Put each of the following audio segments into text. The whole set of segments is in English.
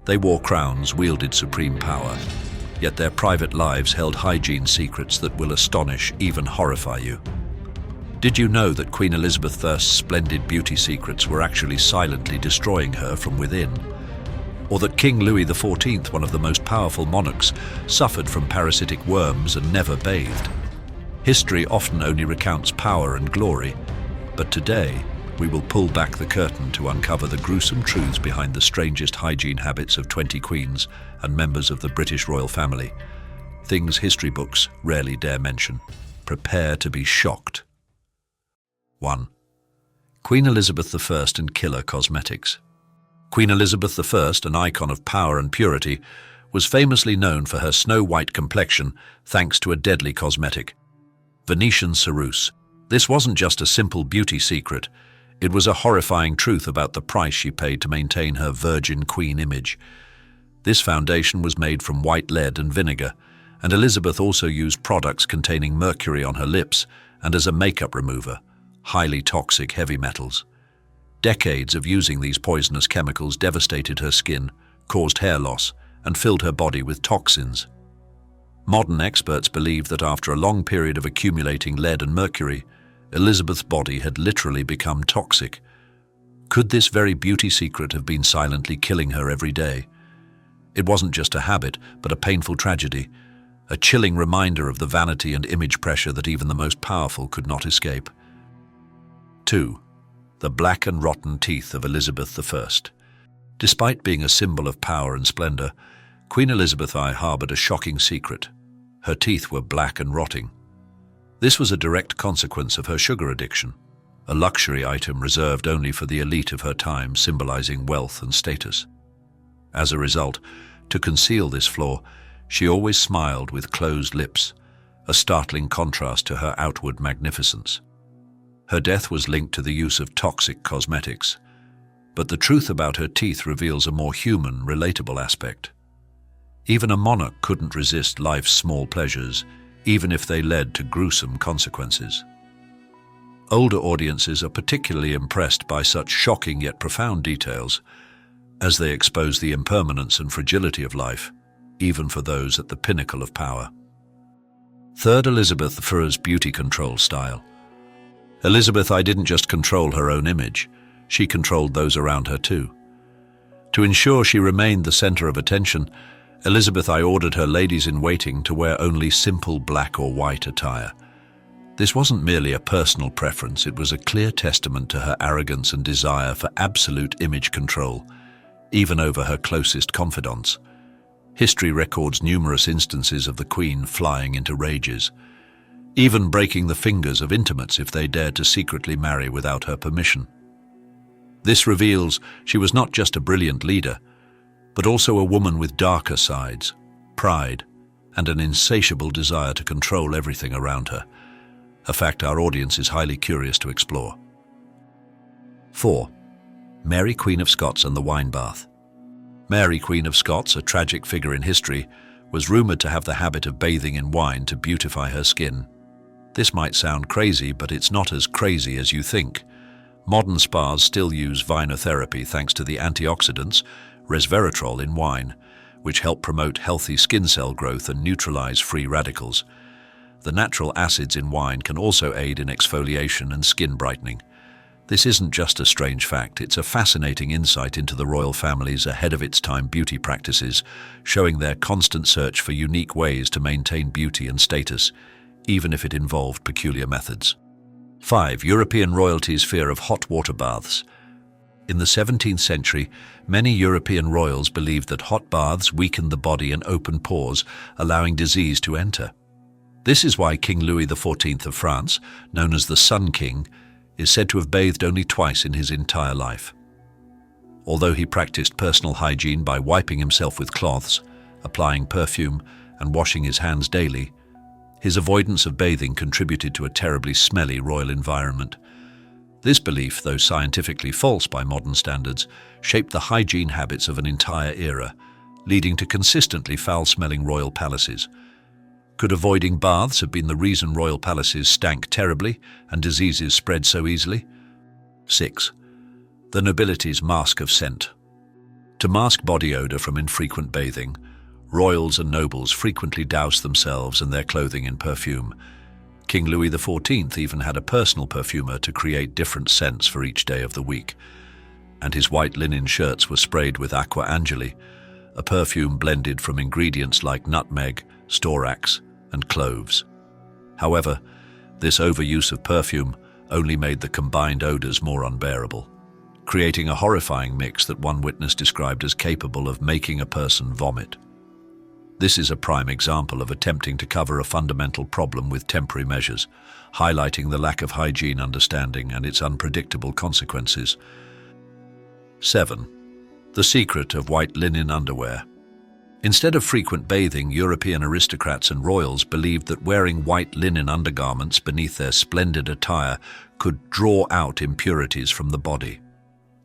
They wore crowns, wielded supreme power, yet their private lives held hygiene secrets that will astonish, even horrify you. Did you know that Queen Elizabeth I's splendid beauty secrets were actually silently destroying her from within? Or that King Louis XIV, one of the most powerful monarchs, suffered from parasitic worms and never bathed? History often only recounts power and glory, but today we will pull back the curtain to uncover the gruesome truths behind the strangest hygiene habits of 20 queens and members of the British royal family. Things history books rarely dare mention. Prepare to be shocked. 1. Queen Elizabeth I and killer cosmetics. Queen Elizabeth I, an icon of power and purity, was famously known for her snow-white complexion thanks to a deadly cosmetic, Venetian ceruse. This wasn't just a simple beauty secret, it was a horrifying truth about the price she paid to maintain her virgin queen image. This foundation was made from white lead and vinegar, and Elizabeth also used products containing mercury on her lips and as a makeup remover, highly toxic heavy metals. Decades of using these poisonous chemicals devastated her skin, caused hair loss, and filled her body with toxins. Modern experts believe that after a long period of accumulating lead and mercury, Elizabeth's body had literally become toxic. Could this very beauty secret have been silently killing her every day? It wasn't just a habit, but a painful tragedy, a chilling reminder of the vanity and image pressure that even the most powerful could not escape. 2. The black and rotten teeth of Elizabeth I. Despite being a symbol of power and splendor, Queen Elizabeth I harbored a shocking secret. Her teeth were black and rotting. This was a direct consequence of her sugar addiction, a luxury item reserved only for the elite of her time, symbolizing wealth and status. As a result, to conceal this flaw, she always smiled with closed lips, a startling contrast to her outward magnificence. Her death was linked to the use of toxic cosmetics, but the truth about her teeth reveals a more human, relatable aspect. Even a monarch couldn't resist life's small pleasures, even if they led to gruesome consequences. Older audiences are particularly impressed by such shocking yet profound details, as they expose the impermanence and fragility of life, even for those at the pinnacle of power. 3. Elizabeth I's beauty control style. Elizabeth I didn't just control her own image, she controlled those around her too. To ensure she remained the center of attention, Elizabeth I ordered her ladies-in-waiting to wear only simple black or white attire. This wasn't merely a personal preference, it was a clear testament to her arrogance and desire for absolute image control, even over her closest confidants. History records numerous instances of the Queen flying into rages, even breaking the fingers of intimates if they dared to secretly marry without her permission. This reveals she was not just a brilliant leader, but also a woman with darker sides, pride, and an insatiable desire to control everything around her, a fact our audience is highly curious to explore. 4. Mary Queen of Scots and the wine bath. Mary Queen of Scots, a tragic figure in history, was rumored to have the habit of bathing in wine to beautify her skin. This might sound crazy, but it's not as crazy as you think. Modern spas still use vinotherapy thanks to the antioxidants, resveratrol in wine, which help promote healthy skin cell growth and neutralize free radicals. The natural acids in wine can also aid in exfoliation and skin brightening. This isn't just a strange fact, it's a fascinating insight into the royal family's ahead-of-its-time beauty practices, showing their constant search for unique ways to maintain beauty and status, even if it involved peculiar methods. 5. European royalty's fear of hot water baths. In the 17th century, many European royals believed that hot baths weakened the body and opened pores, allowing disease to enter. This is why King Louis XIV of France, known as the Sun King, is said to have bathed only twice in his entire life. Although he practiced personal hygiene by wiping himself with cloths, applying perfume, and washing his hands daily, his avoidance of bathing contributed to a terribly smelly royal environment. This belief, though scientifically false by modern standards, shaped the hygiene habits of an entire era, leading to consistently foul-smelling royal palaces. Could avoiding baths have been the reason royal palaces stank terribly and diseases spread so easily? 6. The nobility's mask of scent. To mask body odor from infrequent bathing, royals and nobles frequently doused themselves and their clothing in perfume. King Louis XIV even had a personal perfumer to create different scents for each day of the week, and his white linen shirts were sprayed with aqua angeli, a perfume blended from ingredients like nutmeg, storax, and cloves. However, this overuse of perfume only made the combined odors more unbearable, creating a horrifying mix that one witness described as capable of making a person vomit. This is a prime example of attempting to cover a fundamental problem with temporary measures, highlighting the lack of hygiene understanding and its unpredictable consequences. 7. The secret of white linen underwear. Instead of frequent bathing, European aristocrats and royals believed that wearing white linen undergarments beneath their splendid attire could draw out impurities from the body.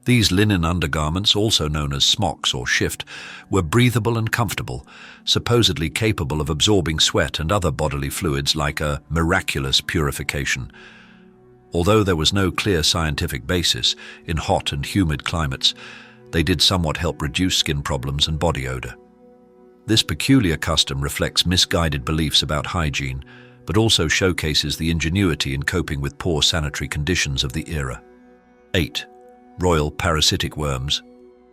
These linen undergarments, also known as smocks or shift, were breathable and comfortable, supposedly capable of absorbing sweat and other bodily fluids like a miraculous purification. Although there was no clear scientific basis, in hot and humid climates, they did somewhat help reduce skin problems and body odor. This peculiar custom reflects misguided beliefs about hygiene, but also showcases the ingenuity in coping with poor sanitary conditions of the era. 8. Royal parasitic worms.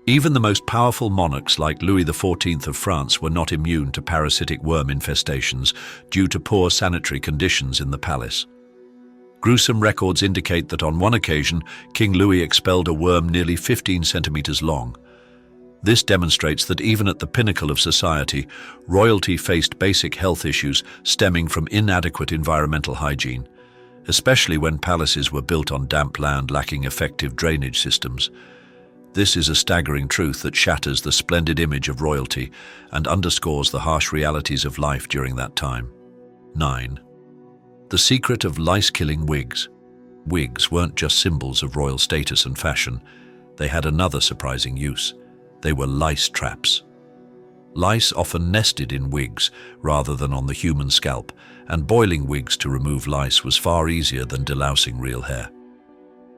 Even the most powerful monarchs like Louis XIV of France were not immune to parasitic worm infestations due to poor sanitary conditions in the palace. Gruesome records indicate that on one occasion, King Louis expelled a worm nearly 15 centimeters long. This demonstrates that even at the pinnacle of society, royalty faced basic health issues stemming from inadequate environmental hygiene, especially when palaces were built on damp land lacking effective drainage systems. This is a staggering truth that shatters the splendid image of royalty and underscores the harsh realities of life during that time. 9. The secret of lice-killing wigs. Wigs weren't just symbols of royal status and fashion. They had another surprising use. They were lice traps. Lice often nested in wigs rather than on the human scalp, and boiling wigs to remove lice was far easier than delousing real hair.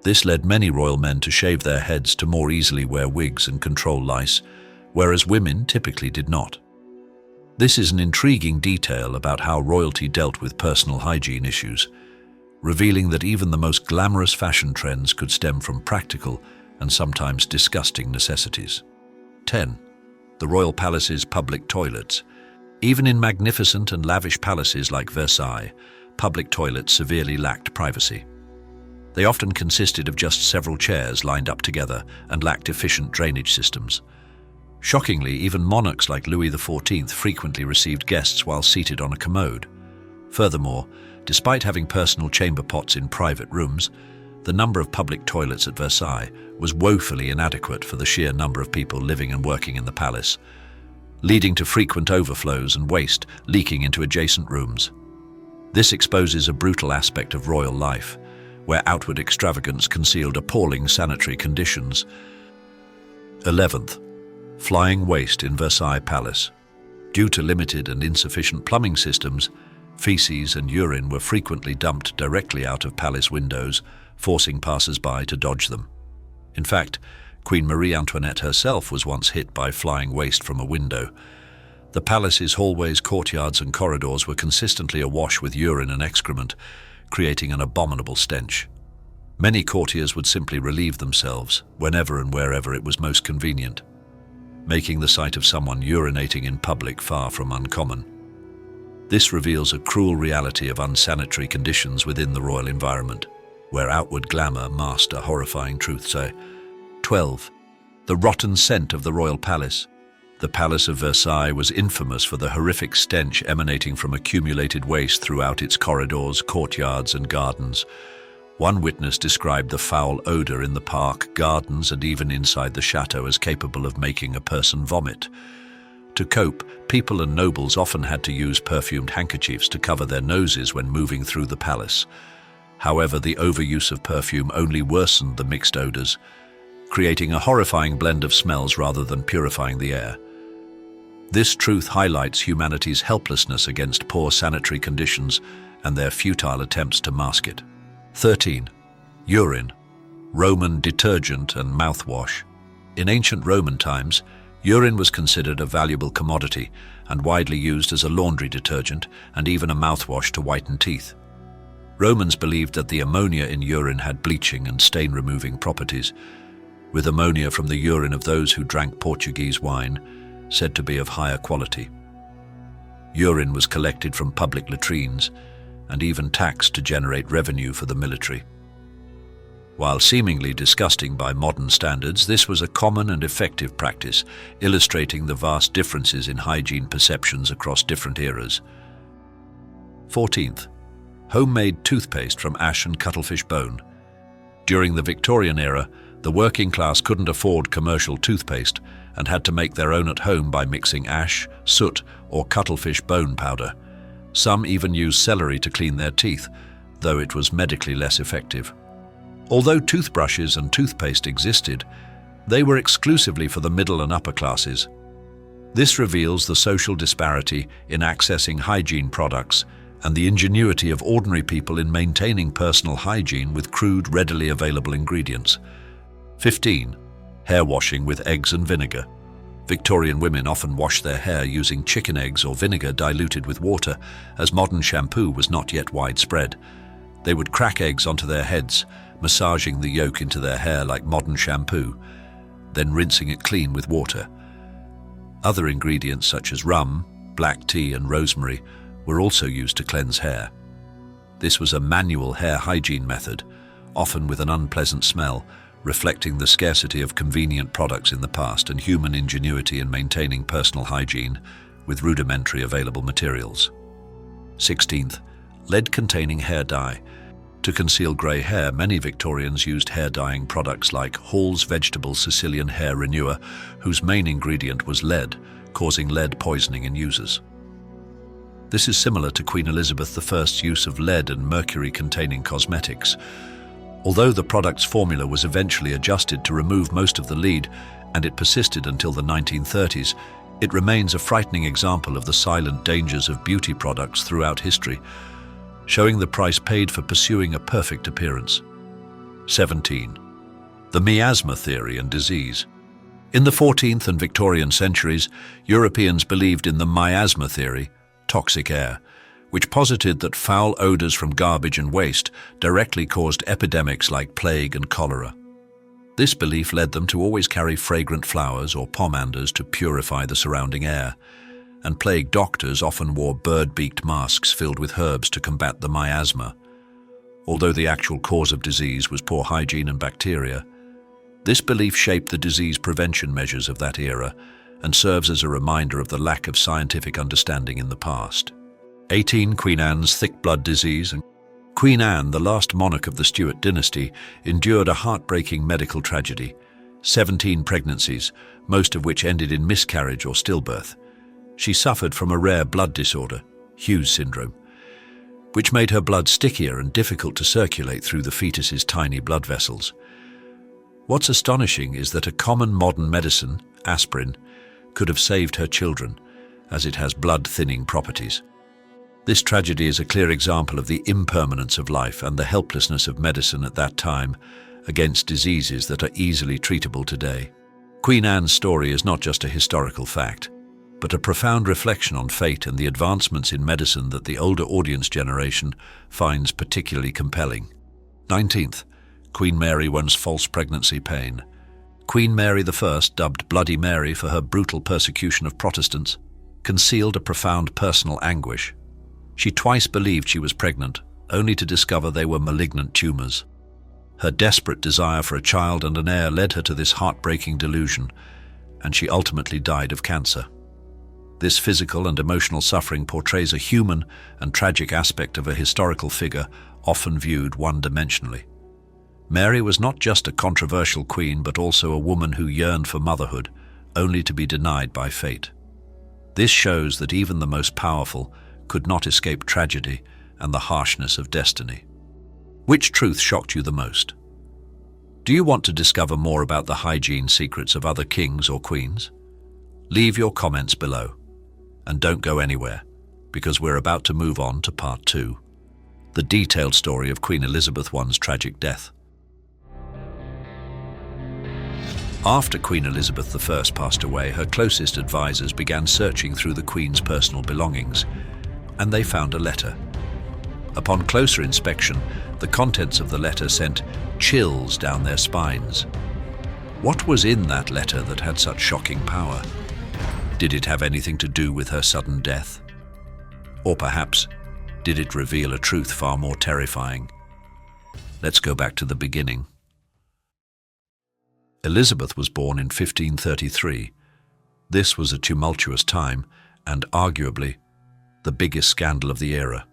This led many royal men to shave their heads to more easily wear wigs and control lice, whereas women typically did not. This is an intriguing detail about how royalty dealt with personal hygiene issues, revealing that even the most glamorous fashion trends could stem from practical and sometimes disgusting necessities. 10. The royal palace's public toilets. Even in magnificent and lavish palaces like Versailles, public toilets severely lacked privacy. They often consisted of just several chairs lined up together and lacked efficient drainage systems. Shockingly, even monarchs like Louis XIV frequently received guests while seated on a commode. Furthermore, despite having personal chamber pots in private rooms, the number of public toilets at Versailles was woefully inadequate for the sheer number of people living and working in the palace, leading to frequent overflows and waste leaking into adjacent rooms. This exposes a brutal aspect of royal life, where outward extravagance concealed appalling sanitary conditions. 11th. Flying waste in Versailles Palace. Due to limited and insufficient plumbing systems, feces and urine were frequently dumped directly out of palace windows, forcing passers-by to dodge them. In fact, Queen Marie Antoinette herself was once hit by flying waste from a window. The palace's hallways, courtyards, and corridors were consistently awash with urine and excrement, creating an abominable stench. Many courtiers would simply relieve themselves whenever and wherever it was most convenient, making the sight of someone urinating in public far from uncommon. This reveals a cruel reality of unsanitary conditions within the royal environment, where outward glamour masked a horrifying truth. 12. The rotten scent of the royal palace. The Palace of Versailles was infamous for the horrific stench emanating from accumulated waste throughout its corridors, courtyards, and gardens. One witness described the foul odor in the park, gardens, and even inside the chateau as capable of making a person vomit. To cope, people and nobles often had to use perfumed handkerchiefs to cover their noses when moving through the palace. However, the overuse of perfume only worsened the mixed odors, creating a horrifying blend of smells rather than purifying the air. This truth highlights humanity's helplessness against poor sanitary conditions and their futile attempts to mask it. 13. Urine, Roman detergent and mouthwash. In ancient Roman times, urine was considered a valuable commodity and widely used as a laundry detergent and even a mouthwash to whiten teeth. Romans believed that the ammonia in urine had bleaching and stain-removing properties, with ammonia from the urine of those who drank Portuguese wine said to be of higher quality. Urine was collected from public latrines and even taxed to generate revenue for the military. While seemingly disgusting by modern standards, this was a common and effective practice, illustrating the vast differences in hygiene perceptions across different eras. 14th, homemade toothpaste from ash and cuttlefish bone. During the Victorian era, the working class couldn't afford commercial toothpaste and had to make their own at home by mixing ash, soot, or cuttlefish bone powder. Some even used celery to clean their teeth, though it was medically less effective. Although toothbrushes and toothpaste existed, they were exclusively for the middle and upper classes. This reveals the social disparity in accessing hygiene products and the ingenuity of ordinary people in maintaining personal hygiene with crude, readily available ingredients. 15. Hair washing with eggs and vinegar. Victorian women often washed their hair using chicken eggs or vinegar diluted with water, as modern shampoo was not yet widespread. They would crack eggs onto their heads, massaging the yolk into their hair like modern shampoo, then rinsing it clean with water. Other ingredients such as rum, black tea, and rosemary were also used to cleanse hair. This was a manual hair hygiene method, often with an unpleasant smell, reflecting the scarcity of convenient products in the past and human ingenuity in maintaining personal hygiene with rudimentary available materials. 16th, lead-containing hair dye. To conceal grey hair, many Victorians used hair-dyeing products like Hall's Vegetable Sicilian Hair Renewer, whose main ingredient was lead, causing lead poisoning in users. This is similar to Queen Elizabeth I's use of lead and mercury-containing cosmetics. Although the product's formula was eventually adjusted to remove most of the lead, and it persisted until the 1930s, it remains a frightening example of the silent dangers of beauty products throughout history, showing the price paid for pursuing a perfect appearance. 17. The miasma theory and disease. In the 14th and Victorian centuries, Europeans believed in the miasma theory, toxic air, which posited that foul odors from garbage and waste directly caused epidemics like plague and cholera. This belief led them to always carry fragrant flowers or pomanders to purify the surrounding air, and plague doctors often wore bird-beaked masks filled with herbs to combat the miasma. Although the actual cause of disease was poor hygiene and bacteria, this belief shaped the disease prevention measures of that era and serves as a reminder of the lack of scientific understanding in the past. 18. Queen Anne's thick blood disease. Queen Anne, the last monarch of the Stuart dynasty, endured a heartbreaking medical tragedy: 17 pregnancies, most of which ended in miscarriage or stillbirth. She suffered from a rare blood disorder, Hughes syndrome, which made her blood stickier and difficult to circulate through the fetus's tiny blood vessels. What's astonishing is that a common modern medicine, aspirin, could have saved her children, as it has blood-thinning properties. This tragedy is a clear example of the impermanence of life and the helplessness of medicine at that time against diseases that are easily treatable today. Queen Anne's story is not just a historical fact, but a profound reflection on fate and the advancements in medicine that the older audience generation finds particularly compelling. 19th, Queen Mary wants false pregnancy pain. Queen Mary I, dubbed Bloody Mary for her brutal persecution of Protestants, concealed a profound personal anguish. She twice believed she was pregnant, only to discover they were malignant tumors. Her desperate desire for a child and an heir led her to this heartbreaking delusion, and she ultimately died of cancer. This physical and emotional suffering portrays a human and tragic aspect of a historical figure often viewed one-dimensionally. Mary was not just a controversial queen, but also a woman who yearned for motherhood, only to be denied by fate. This shows that even the most powerful could not escape tragedy and the harshness of destiny. Which truth shocked you the most? Do you want to discover more about the hygiene secrets of other kings or queens? Leave your comments below. And don't go anywhere, because we're about to move on to part 2, the detailed story of Queen Elizabeth I's tragic death. After Queen Elizabeth I passed away, her closest advisors began searching through the Queen's personal belongings, and they found a letter. Upon closer inspection, the contents of the letter sent chills down their spines. What was in that letter that had such shocking power? Did it have anything to do with her sudden death? Or perhaps, did it reveal a truth far more terrifying? Let's go back to the beginning. Elizabeth was born in 1533. This was a tumultuous time and, arguably, the biggest scandal of the era.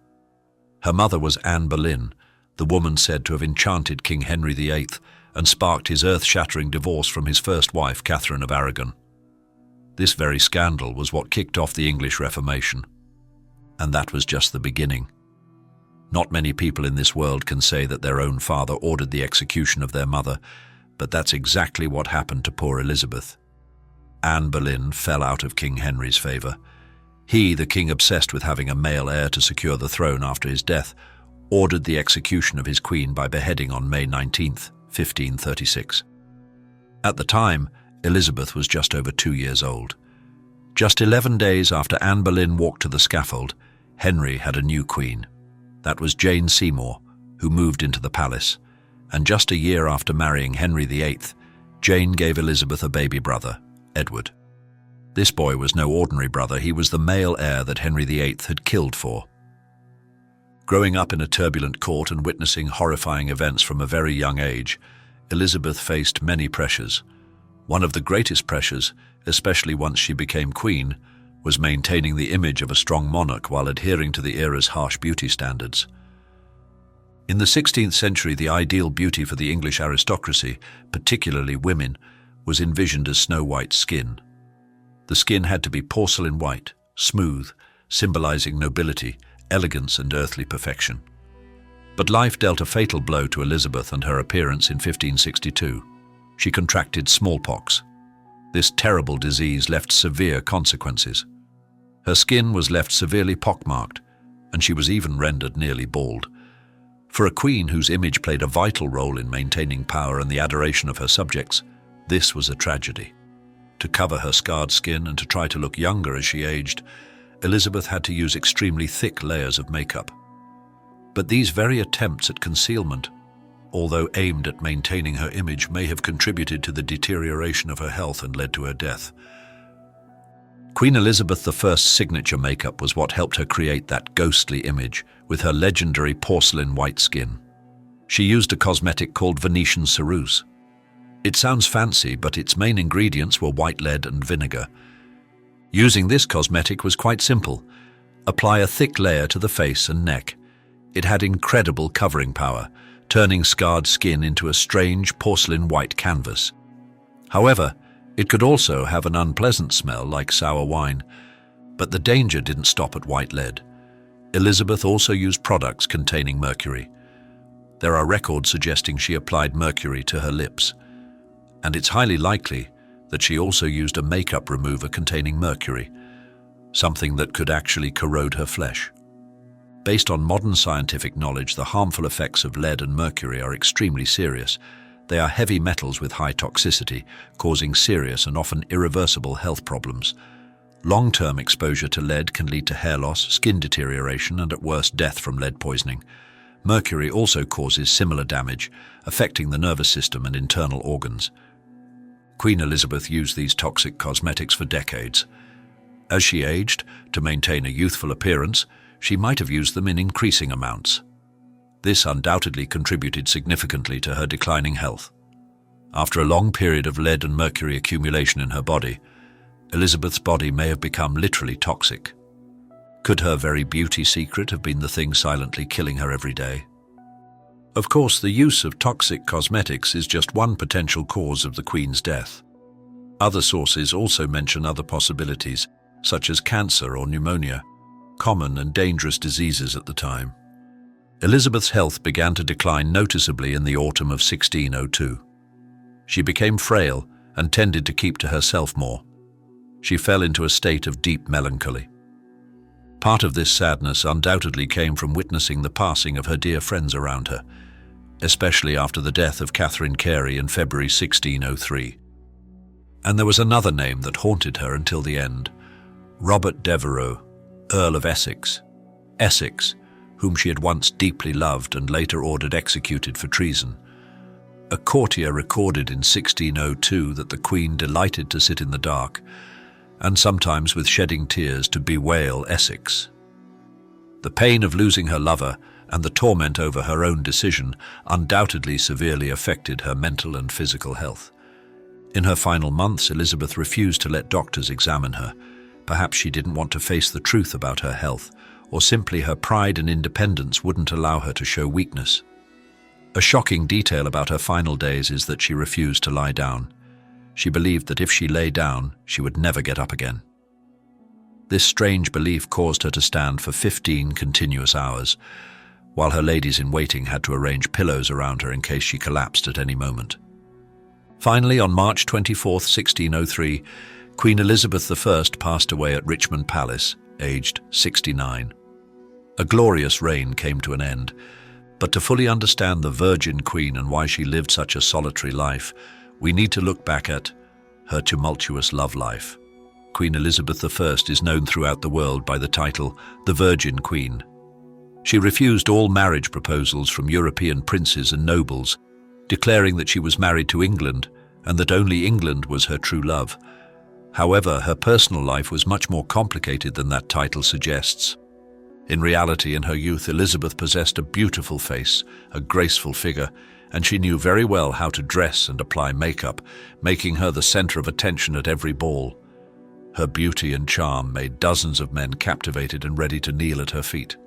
Her mother was Anne Boleyn, the woman said to have enchanted King Henry VIII and sparked his earth-shattering divorce from his first wife, Catherine of Aragon. This very scandal was what kicked off the English Reformation. And that was just the beginning. Not many people in this world can say that their own father ordered the execution of their mother, but that's exactly what happened to poor Elizabeth. Anne Boleyn fell out of King Henry's favour. He, the king obsessed with having a male heir to secure the throne after his death, ordered the execution of his queen by beheading on May 19th, 1536. At the time, Elizabeth was just over 2 years old. Just 11 days after Anne Boleyn walked to the scaffold, Henry had a new queen. That was Jane Seymour, who moved into the palace. And just a year after marrying Henry VIII, Jane gave Elizabeth a baby brother, Edward. This boy was no ordinary brother, he was the male heir that Henry VIII had killed for. Growing up in a turbulent court and witnessing horrifying events from a very young age, Elizabeth faced many pressures. One of the greatest pressures, especially once she became queen, was maintaining the image of a strong monarch while adhering to the era's harsh beauty standards. In the 16th century, the ideal beauty for the English aristocracy, particularly women, was envisioned as snow-white skin. The skin had to be porcelain white, smooth, symbolizing nobility, elegance and earthly perfection. But life dealt a fatal blow to Elizabeth and her appearance in 1562. She contracted smallpox. This terrible disease left severe consequences. Her skin was left severely pockmarked, and she was even rendered nearly bald. For a queen whose image played a vital role in maintaining power and the adoration of her subjects, this was a tragedy. To cover her scarred skin and to try to look younger as she aged, Elizabeth had to use extremely thick layers of makeup. But these very attempts at concealment, although aimed at maintaining her image, may have contributed to the deterioration of her health and led to her death. Queen Elizabeth I's signature makeup was what helped her create that ghostly image with her legendary porcelain white skin. She used a cosmetic called Venetian ceruse. It sounds fancy, but its main ingredients were white lead and vinegar. Using this cosmetic was quite simple. Apply a thick layer to the face and neck. It had incredible covering power, turning scarred skin into a strange porcelain white canvas. However, it could also have an unpleasant smell like sour wine. But the danger didn't stop at white lead. Elizabeth also used products containing mercury. There are records suggesting she applied mercury to her lips. And it's highly likely that she also used a makeup remover containing mercury, something that could actually corrode her flesh. Based on modern scientific knowledge, the harmful effects of lead and mercury are extremely serious. They are heavy metals with high toxicity, causing serious and often irreversible health problems. Long-term exposure to lead can lead to hair loss, skin deterioration, and at worst, death from lead poisoning. Mercury also causes similar damage, affecting the nervous system and internal organs. Queen Elizabeth used these toxic cosmetics for decades. As she aged, to maintain a youthful appearance, she might have used them in increasing amounts. This undoubtedly contributed significantly to her declining health. After a long period of lead and mercury accumulation in her body, Elizabeth's body may have become literally toxic. Could her very beauty secret have been the thing silently killing her every day? Of course, the use of toxic cosmetics is just one potential cause of the Queen's death. Other sources also mention other possibilities, such as cancer or pneumonia, common and dangerous diseases at the time. Elizabeth's health began to decline noticeably in the autumn of 1602. She became frail and tended to keep to herself more. She fell into a state of deep melancholy. Part of this sadness undoubtedly came from witnessing the passing of her dear friends around her, especially after the death of Catherine Carey in February 1603. And there was another name that haunted her until the end: Robert Devereux, Earl of Essex. Essex, whom she had once deeply loved and later ordered executed for treason. A courtier recorded in 1602 that the Queen delighted to sit in the dark, and sometimes with shedding tears to bewail Essex. The pain of losing her lover and the torment over her own decision undoubtedly severely affected her mental and physical health. In her final months, Elizabeth refused to let doctors examine her. Perhaps she didn't want to face the truth about her health, or simply her pride and independence wouldn't allow her to show weakness. A shocking detail about her final days is that she refused to lie down. She believed that if she lay down, she would never get up again. This strange belief caused her to stand for 15 continuous hours, while her ladies-in-waiting had to arrange pillows around her in case she collapsed at any moment. Finally, on March 24, 1603, Queen Elizabeth I passed away at Richmond Palace, aged 69. A glorious reign came to an end, but to fully understand the Virgin Queen and why she lived such a solitary life, we need to look back at her tumultuous love life. Queen Elizabeth I is known throughout the world by the title the Virgin Queen. She refused all marriage proposals from European princes and nobles, declaring that she was married to England and that only England was her true love. However, her personal life was much more complicated than that title suggests. In reality, in her youth, Elizabeth possessed a beautiful face, a graceful figure, and she knew very well how to dress and apply makeup, making her the center of attention at every ball. Her beauty and charm made dozens of men captivated and ready to kneel at her feet.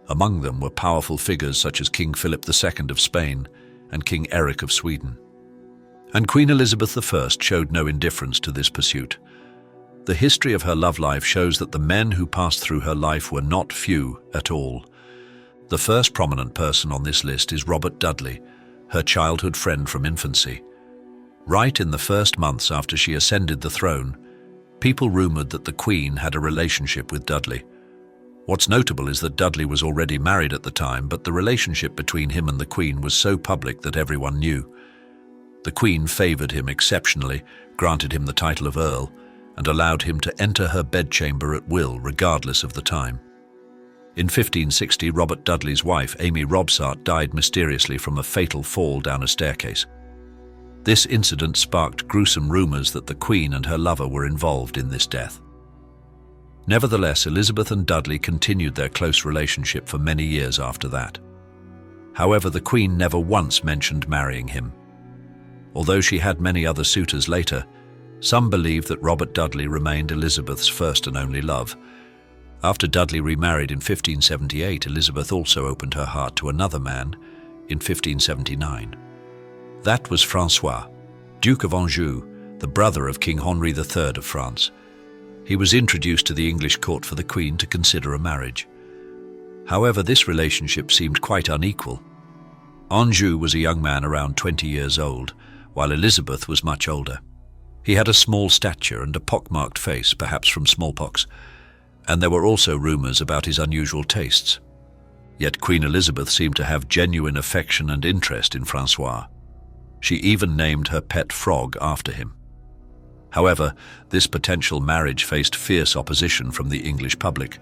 Among them were powerful figures such as King Philip II of Spain and King Eric of Sweden. And Queen Elizabeth I showed no indifference to this pursuit. The history of her love life shows that the men who passed through her life were not few at all. The first prominent person on this list is Robert Dudley, her childhood friend from infancy. Right in the first months after she ascended the throne, people rumored that the Queen had a relationship with Dudley. What's notable is that Dudley was already married at the time, but the relationship between him and the Queen was so public that everyone knew. The Queen favoured him exceptionally, granted him the title of Earl, and allowed him to enter her bedchamber at will, regardless of the time. In 1560, Robert Dudley's wife, Amy Robsart, died mysteriously from a fatal fall down a staircase. This incident sparked gruesome rumours that the Queen and her lover were involved in this death. Nevertheless, Elizabeth and Dudley continued their close relationship for many years after that. However, the Queen never once mentioned marrying him. Although she had many other suitors later, some believe that Robert Dudley remained Elizabeth's first and only love. After Dudley remarried in 1578, Elizabeth also opened her heart to another man in 1579. That was Francois, Duke of Anjou, the brother of King Henri III of France. He was introduced to the English court for the Queen to consider a marriage. However, this relationship seemed quite unequal. Anjou was a young man around 20 years old, while Elizabeth was much older. He had a small stature and a pockmarked face, perhaps from smallpox, and there were also rumours about his unusual tastes. Yet Queen Elizabeth seemed to have genuine affection and interest in Francois. She even named her pet frog after him. However, this potential marriage faced fierce opposition from the English public.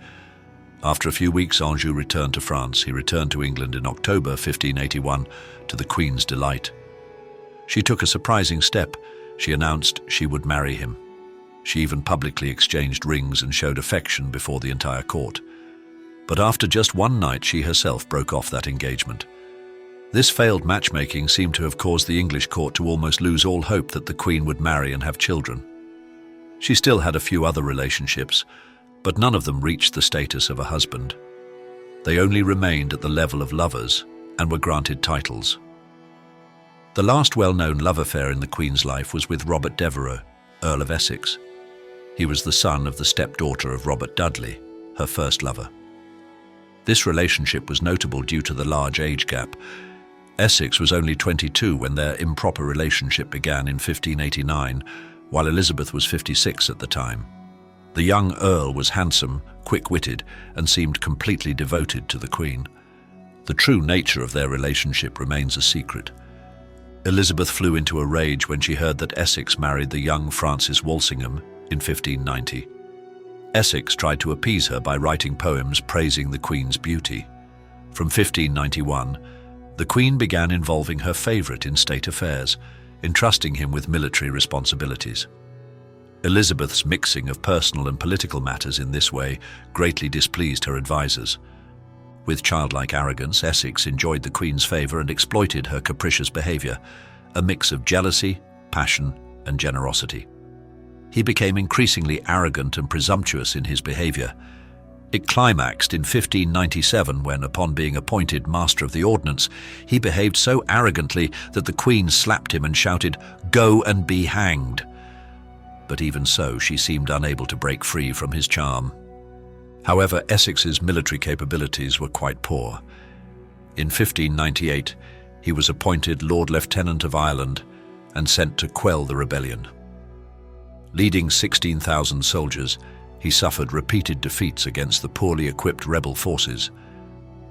After a few weeks, Anjou returned to France. He returned to England in October 1581, to the Queen's delight. She took a surprising step. She announced she would marry him. She even publicly exchanged rings and showed affection before the entire court. But after just one night, she herself broke off that engagement. This failed matchmaking seemed to have caused the English court to almost lose all hope that the Queen would marry and have children. She still had a few other relationships, but none of them reached the status of a husband. They only remained at the level of lovers and were granted titles. The last well-known love affair in the Queen's life was with Robert Devereux, Earl of Essex. He was the son of the stepdaughter of Robert Dudley, her first lover. This relationship was notable due to the large age gap. Essex was only 22 when their improper relationship began in 1589, while Elizabeth was 56 at the time. The young Earl was handsome, quick-witted, and seemed completely devoted to the Queen. The true nature of their relationship remains a secret. Elizabeth flew into a rage when she heard that Essex married the young Francis Walsingham in 1590. Essex tried to appease her by writing poems praising the Queen's beauty. From 1591, the Queen began involving her favourite in state affairs, entrusting him with military responsibilities. Elizabeth's mixing of personal and political matters in this way greatly displeased her advisers. With childlike arrogance, Essex enjoyed the Queen's favour and exploited her capricious behaviour, a mix of jealousy, passion, and generosity. He became increasingly arrogant and presumptuous in his behaviour. It climaxed in 1597 when, upon being appointed Master of the Ordnance, he behaved so arrogantly that the Queen slapped him and shouted, "Go and be hanged." But even so, she seemed unable to break free from his charm. However, Essex's military capabilities were quite poor. In 1598, he was appointed Lord Lieutenant of Ireland and sent to quell the rebellion. Leading 16,000 soldiers, he suffered repeated defeats against the poorly equipped rebel forces.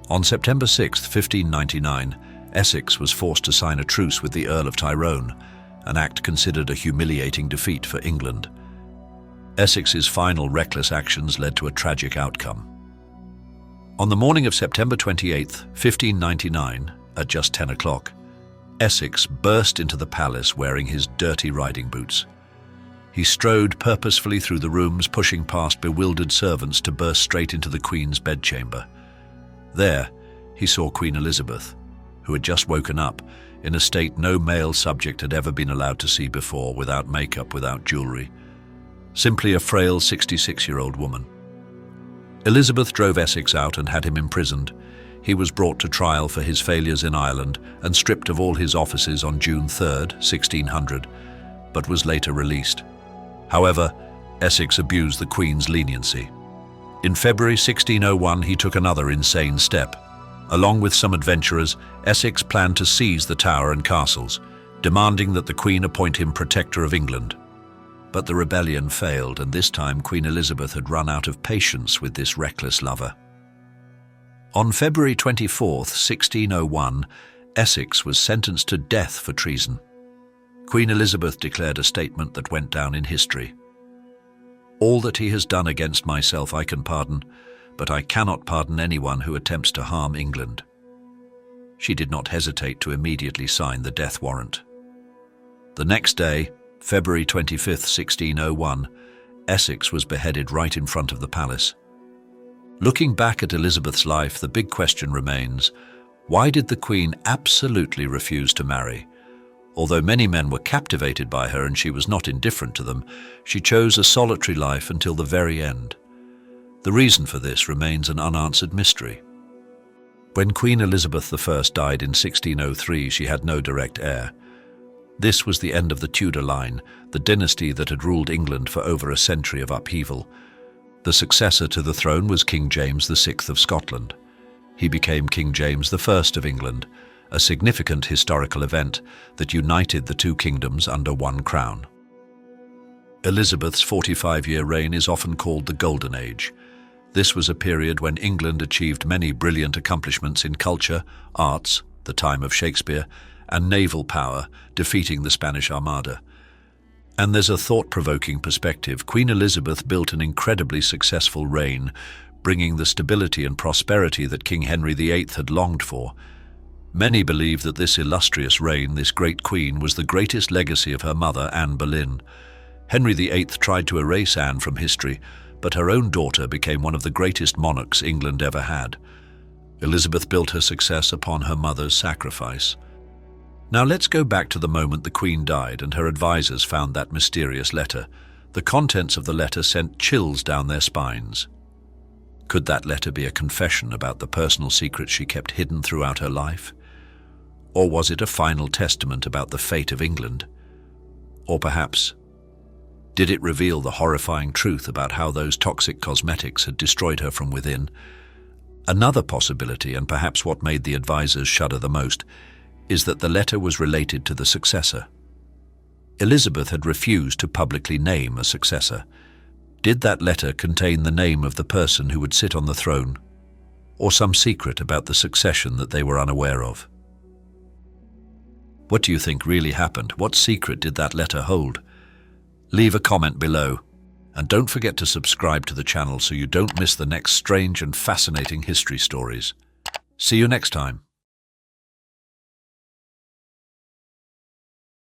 On September 6, 1599, Essex was forced to sign a truce with the Earl of Tyrone, an act considered a humiliating defeat for England. Essex's final reckless actions led to a tragic outcome. On the morning of September 28, 1599, at just 10 o'clock, Essex burst into the palace wearing his dirty riding boots. He strode purposefully through the rooms, pushing past bewildered servants to burst straight into the Queen's bedchamber. There, he saw Queen Elizabeth, who had just woken up, in a state no male subject had ever been allowed to see before, without makeup, without jewelry. Simply a frail 66-year-old woman. Elizabeth drove Essex out and had him imprisoned. He was brought to trial for his failures in Ireland and stripped of all his offices on June 3, 1600, but was later released. However, Essex abused the Queen's leniency. In February 1601, he took another insane step. Along with some adventurers, Essex planned to seize the Tower and castles, demanding that the Queen appoint him Protector of England. But the rebellion failed, and this time Queen Elizabeth had run out of patience with this reckless lover. On February 24, 1601, Essex was sentenced to death for treason. Queen Elizabeth declared a statement that went down in history. "All that he has done against myself I can pardon, but I cannot pardon anyone who attempts to harm England." She did not hesitate to immediately sign the death warrant. The next day, February 25, 1601, Essex was beheaded right in front of the palace. Looking back at Elizabeth's life, the big question remains, why did the Queen absolutely refuse to marry? Although many men were captivated by her and she was not indifferent to them, she chose a solitary life until the very end. The reason for this remains an unanswered mystery. When Queen Elizabeth I died in 1603, she had no direct heir. This was the end of the Tudor line, the dynasty that had ruled England for over a century of upheaval. The successor to the throne was King James VI of Scotland. He became King James I of England, a significant historical event that united the two kingdoms under one crown. Elizabeth's 45-year reign is often called the Golden Age. This was a period when England achieved many brilliant accomplishments in culture, arts, the time of Shakespeare, and naval power, defeating the Spanish Armada. And there's a thought-provoking perspective. Queen Elizabeth built an incredibly successful reign, bringing the stability and prosperity that King Henry VIII had longed for. Many believe that this illustrious reign, this great queen, was the greatest legacy of her mother, Anne Boleyn. Henry VIII tried to erase Anne from history, but her own daughter became one of the greatest monarchs England ever had. Elizabeth built her success upon her mother's sacrifice. Now let's go back to the moment the Queen died and her advisors found that mysterious letter. The contents of the letter sent chills down their spines. Could that letter be a confession about the personal secrets she kept hidden throughout her life? Or was it a final testament about the fate of England? Or perhaps, did it reveal the horrifying truth about how those toxic cosmetics had destroyed her from within? Another possibility, and perhaps what made the advisors shudder the most, is that the letter was related to the successor. Elizabeth had refused to publicly name a successor. Did that letter contain the name of the person who would sit on the throne, or some secret about the succession that they were unaware of? What do you think really happened? What secret did that letter hold? Leave a comment below. And don't forget to subscribe to the channel so you don't miss the next strange and fascinating history stories. See you next time.